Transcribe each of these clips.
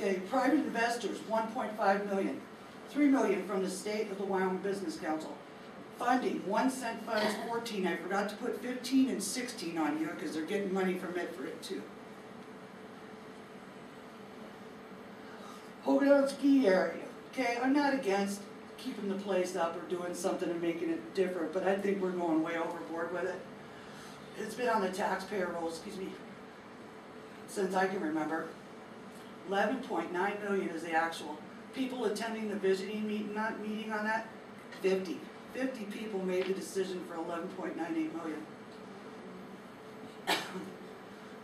Okay, private investors, 1.5 million. 3 million from the state of the Wyoming Business Council. Funding, 1 cent funds, 14. I forgot to put 15 and 16 on here because they're getting money from it for it too. Hogan ski area. Okay, I'm not against keeping the place up or doing something and making it different, but I think we're going way overboard with it. It's been on the taxpayer rolls, since I can remember. 11.9 million is the actual. People attending the visiting meeting on that, 50. 50 people made the decision for 11.98 million.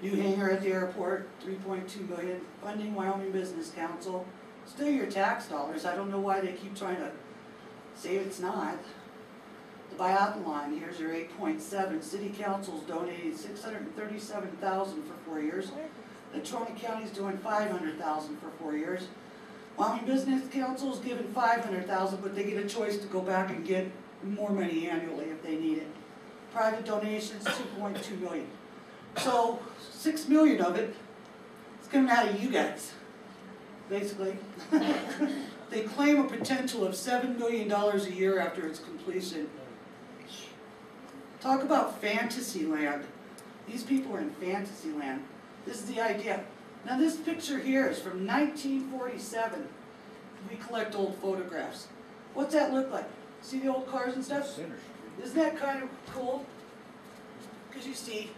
New hangar at the airport, 3.2 million. Funding Wyoming Business Council. Still your tax dollars. I don't know why they keep trying to say it's not. The biathlon, here's your 8.7. City Council's donated $637,000 for 4 years. Natrona County's doing $500,000 for 4 years. Wyoming Business Council's given $500,000, but they get a choice to go back and get more money annually if they need it. Private donations, 2.2 million. So 6 million of it is coming out of you guys, basically. They claim a potential of $7 million a year after its completion. Talk about fantasy land. These people are in fantasy land. This is the idea. Now this picture here is from 1947. We collect old photographs. What's that look like? See the old cars and stuff? Isn't that kind of cool? Because you see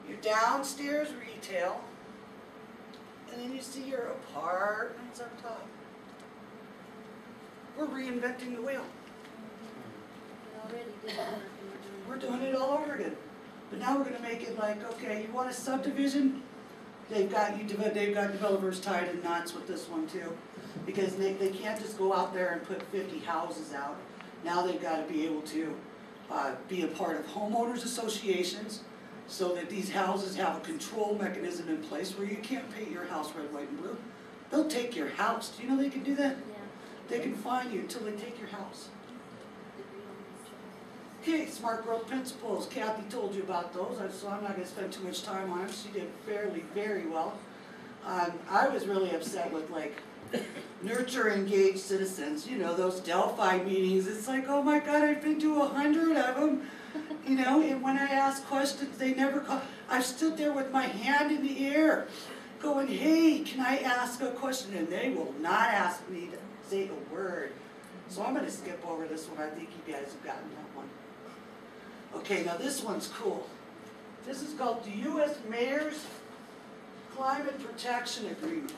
your downstairs retail, and then you see your apartments up top. We're reinventing the wheel. We're doing it all over again. But now we're going to make it like, okay, you want a subdivision? They've got developers tied in knots with this one too, because they can't just go out there and put 50 houses out. Now they've got to be able to be a part of homeowners associations, so that these houses have a control mechanism in place where you can't paint your house red, white, and blue. They'll take your house. Do you know they can do that? Yeah. They can fine you until they take your house. Okay, smart growth principles. Kathy told you about those, so I'm not going to spend too much time on them. She did very well. I was really upset with like nurture engaged citizens. You know, those Delphi meetings. It's like, oh my God, I've been to 100 of them. You know, and when I ask questions, they never call. I've stood there with my hand in the air, going, hey, can I ask a question? And they will not ask me to say a word. So I'm going to skip over this one. I think you guys have gotten that one. Okay, now this one's cool. This is called the U.S. Mayor's Climate Protection Agreement.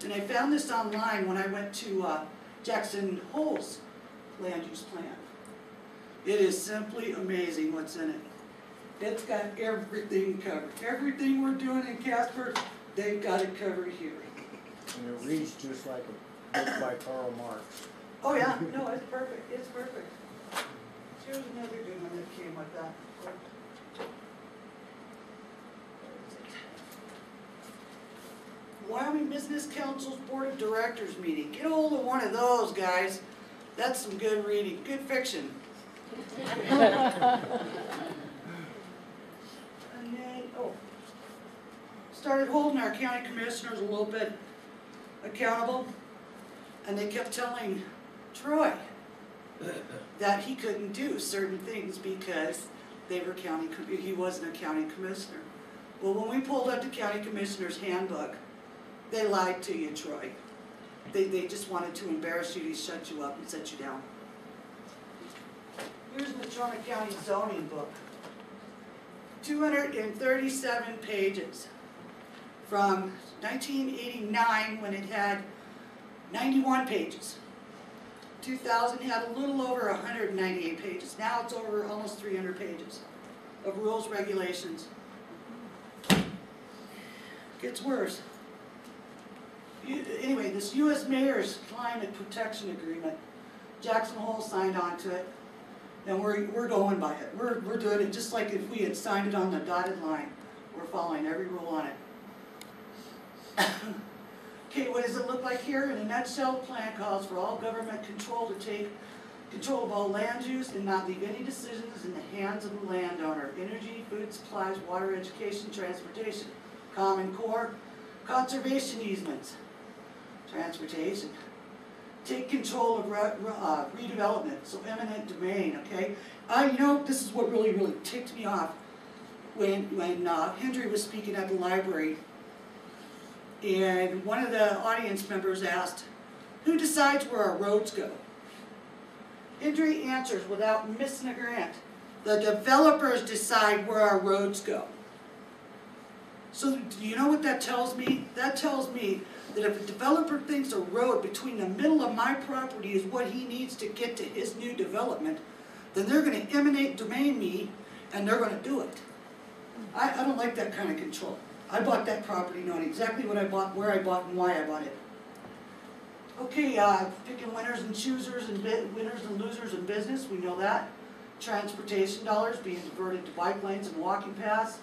And I found this online when I went to Jackson Hole's land use plan. It is simply amazing what's in it. It's got everything covered. Everything we're doing in Casper, they've got it covered here. And it reads just like a book by Karl Marx. Oh yeah, no, it's perfect. It's perfect. Here's another good one that came with that. Wyoming Business Council's Board of Directors meeting. Get a hold of one of those, guys. That's some good reading. Good fiction. And then, started holding our county commissioners a little bit accountable, and they kept telling Troy that he couldn't do certain things because he wasn't a county commissioner. Well, when we pulled up the county commissioner's handbook, they lied to you, Troy. They just wanted to embarrass you, to shut you up and set you down. Here's the Natrona County zoning book. 237 pages. From 1989, when it had 91 pages. 2000 had a little over 198 pages. Now it's over almost 300 pages of rules, regulations. Gets worse. Anyway, this U.S. Mayor's Climate Protection Agreement, Jackson Hole signed on to it, and we're going by it. We're doing it just like if we had signed it on the dotted line. We're following every rule on it. Okay, what does it look like here? In a nutshell, the plan calls for all government control to take control of all land use and not leave any decisions in the hands of the landowner. Energy, food supplies, water, education, transportation. Common Core, Conservation easements, transportation. Take control of redevelopment, so eminent domain, okay? You know, this is what really, really ticked me off when Hendry was speaking at the library, and one of the audience members asked, who decides where our roads go? Hendry answers without missing a grant, the developers decide where our roads go. So do you know what that tells me? That tells me that if a developer thinks a road between the middle of my property is what he needs to get to his new development, then they're going to eminent domain me and they're going to do it. I don't like that kind of control. I bought that property knowing exactly what I bought, where I bought, and why I bought it. Okay, picking winners and choosers and winners and losers in business, we know that. Transportation dollars being diverted to bike lanes and walking paths.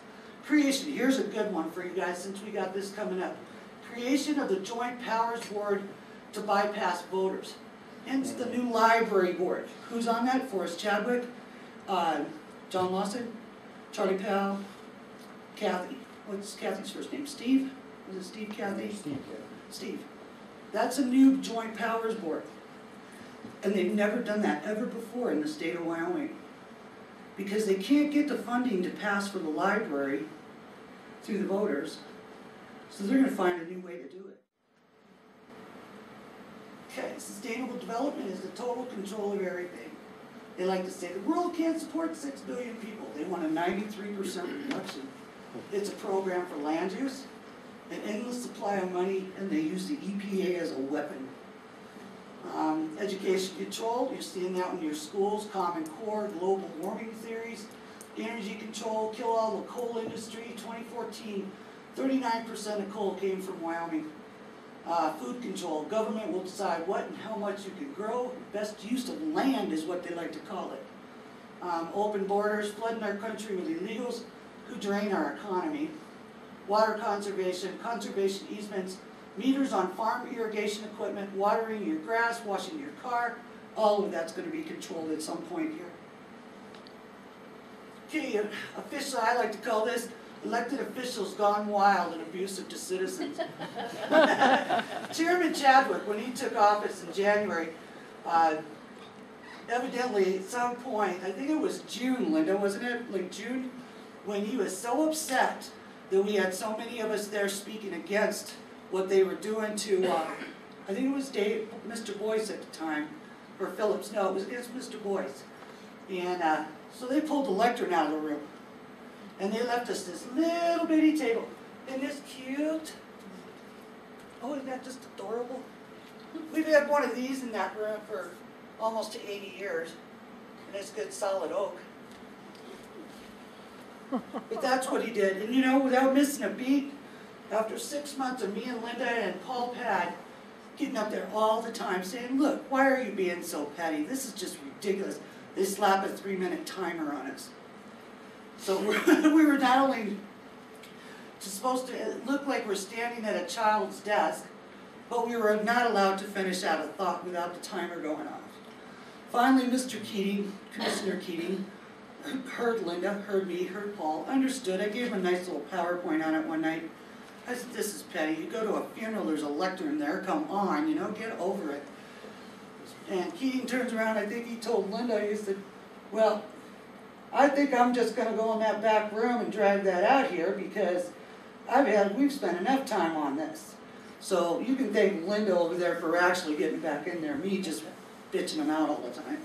Creation, here's a good one for you guys since we got this coming up. Creation of the Joint Powers Board to bypass voters. Hence the new library board. Who's on that? Forrest Chadwick, John Lawson, Charlie Powell, Kathy. What's Kathy's first name? Steve? Was it Steve, Kathy? Steve, yeah. Steve. That's a new Joint Powers Board. And they've never done that ever before in the state of Wyoming. Because they can't get the funding to pass for the library through the voters. So they're going to find a new way to do it. Okay, sustainable development is the total control of everything. They like to say the world can't support 6 billion people. They want a 93% reduction. It's a program for land use, an endless supply of money, and they use the EPA as a weapon. Education control, you're seeing that in your schools, Common Core, global warming theories, energy control, kill all the coal industry. 2014, 39% of coal came from Wyoming. Food control, government will decide what and how much you can grow. Best use of land is what they like to call it. Open borders, flooding our country with illegals who drain our economy. Water conservation, conservation easements, meters on farm irrigation equipment, watering your grass, washing your car, all of that's going to be controlled at some point here. Okay, official, I like to call this elected officials gone wild and abusive to citizens. Chairman Chadwick, when he took office in January, evidently at some point, I think it was June, Linda, wasn't it? Like June? When he was so upset that we had so many of us there speaking against what they were doing to, I think it was Mr. Boyce at the time, or Phillips, no, it was against Mr. Boyce. And so they pulled the lectern out of the room. And they left us this little bitty table. Isn't this cute? Oh, isn't that just adorable? We've had one of these in that room for almost 80 years. And it's good solid oak. But that's what he did. And you know, without missing a beat, after 6 months of me and Linda and Paul Pad getting up there all the time saying, look, why are you being so petty? This is just ridiculous. They slap a 3-minute timer on us. So we were not only supposed to look like we're standing at a child's desk, but we were not allowed to finish out a thought without the timer going off. Finally, Mr. Keating, Commissioner Keating, heard Linda, heard me, heard Paul, understood. I gave him a nice little PowerPoint on it one night. I said, this is petty. You go to a funeral, there's a lectern there. Come on, you know, get over it. And Keating turns around, I think he told Linda, he said, well, I think I'm just going to go in that back room and drag that out here because we've spent enough time on this. So you can thank Linda over there for actually getting back in there, me just bitching them out all the time.